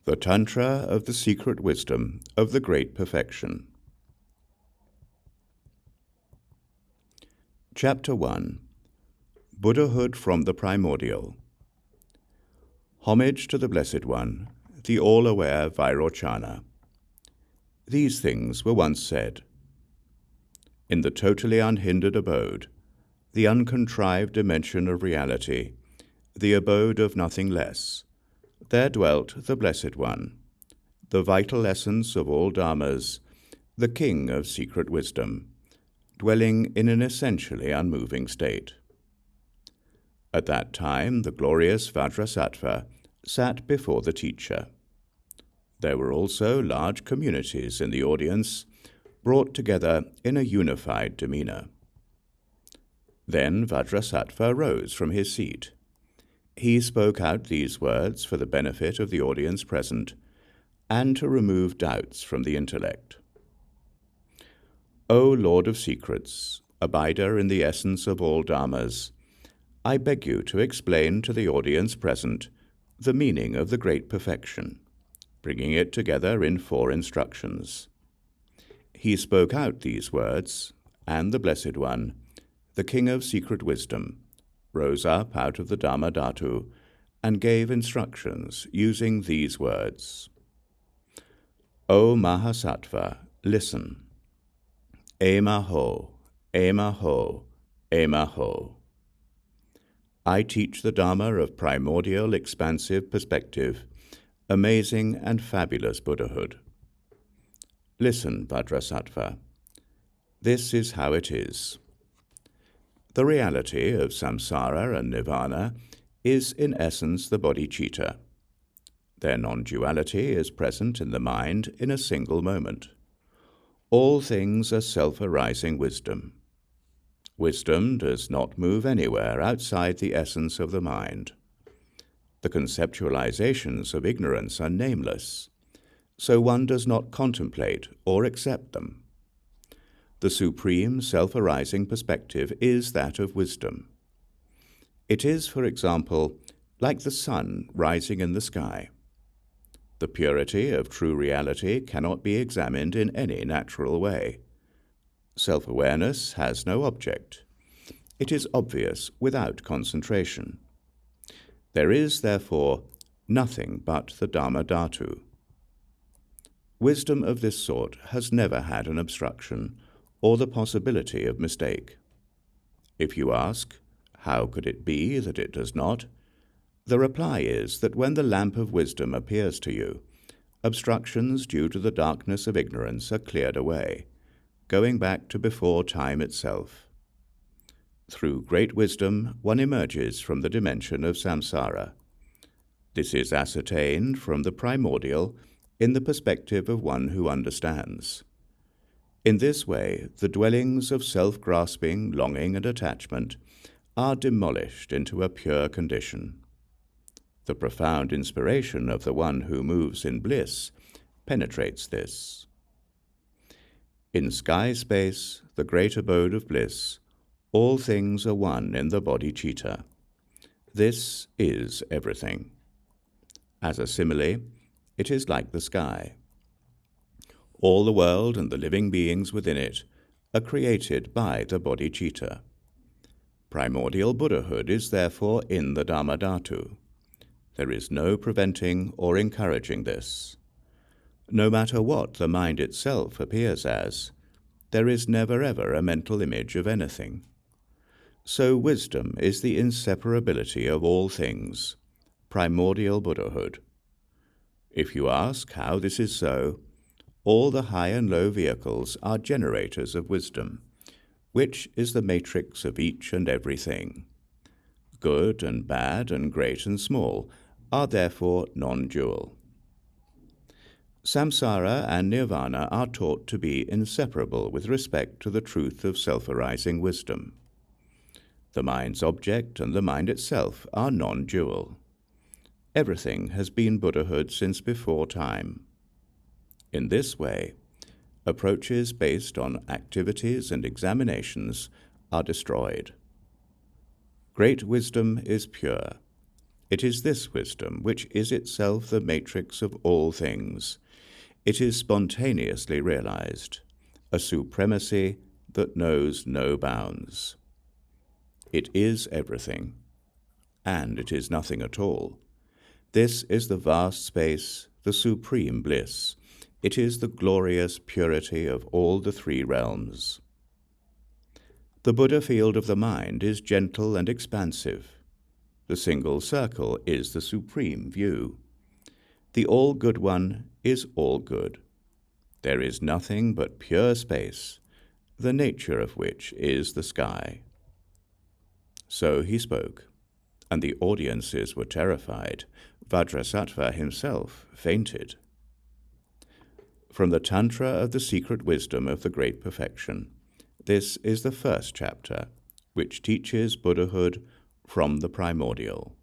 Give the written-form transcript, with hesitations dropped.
The Tantra of the Secret Wisdom of the Great Perfection. Chapter 1. Buddhahood from the Primordial. Homage to the Blessed One, the all-aware Vairocana. These things were once said. In the totally unhindered abode, the uncontrived dimension of reality, the abode of nothing less, there dwelt the Blessed One, the vital essence of all dharmas, the king of secret wisdom, dwelling in an essentially unmoving state. At that time, the glorious Vajrasattva sat before the teacher. There were also large communities in the audience, brought together in a unified demeanor. Then Vajrasattva rose from his seat. He spoke out these words for the benefit of the audience present, and to remove doubts from the intellect. O Lord of Secrets, abider in the essence of all dharmas, I beg you to explain to the audience present the meaning of the Great Perfection, bringing it together in 4 instructions. He spoke out these words, and the Blessed One, the King of Secret Wisdom, rose up out of the Dharma Dhatu and gave instructions using these words. O Mahasattva, listen. Ema ho, ema ho, ema ho. I teach the Dharma of primordial expansive perspective, amazing and fabulous Buddhahood. Listen, Vajrasattva. This is how it is. The reality of samsara and nirvana is in essence the bodhicitta. Their non-duality is present in the mind in a single moment. All things are self-arising wisdom. Wisdom does not move anywhere outside the essence of the mind. The conceptualizations of ignorance are nameless, so one does not contemplate or accept them. The supreme self-arising perspective is that of wisdom. It is, for example, like the sun rising in the sky. The purity of true reality cannot be examined in any natural way. Self-awareness has no object. It is obvious without concentration. There is, therefore, nothing but the Dharma Dhatu. Wisdom of this sort has never had an obstruction or the possibility of mistake. If you ask, how could it be that it does not? The reply is that when the lamp of wisdom appears to you, obstructions due to the darkness of ignorance are cleared away, going back to before time itself. Through great wisdom, one emerges from the dimension of samsara. This is ascertained from the primordial in the perspective of one who understands. In this way, the dwellings of self-grasping, longing, and attachment are demolished into a pure condition. The profound inspiration of the one who moves in bliss penetrates this. In sky space, the great abode of bliss, all things are one in the bodhicitta. This is everything. As a simile, it is like the sky. All the world and the living beings within it are created by the bodhicitta. Primordial Buddhahood is therefore in the Dharma Dhatu. There is no preventing or encouraging this. No matter what the mind itself appears as, there is never ever a mental image of anything. So wisdom is the inseparability of all things, primordial Buddhahood. If you ask how this is so, all the high and low vehicles are generators of wisdom, which is the matrix of each and everything. Good and bad and great and small are therefore non-dual. Samsara and nirvana are taught to be inseparable with respect to the truth of self-arising wisdom. The mind's object and the mind itself are non-dual. Everything has been Buddhahood since before time. In this way, approaches based on activities and examinations are destroyed. Great wisdom is pure, It is this wisdom which is itself the matrix of all things. It is spontaneously realized, a supremacy that knows no bounds. It is everything, and it is nothing at all. This is the vast space, the supreme bliss. It is the glorious purity of all the three realms. The Buddha field of the mind is gentle and expansive. The single circle is the supreme view. The all-good one is all good. There is nothing but pure space, the nature of which is the sky. So he spoke, and the audiences were terrified. Vajrasattva himself fainted. From the Tantra of the secret wisdom of the Great Perfection, this is the first chapter, which teaches Buddhahood from the primordial.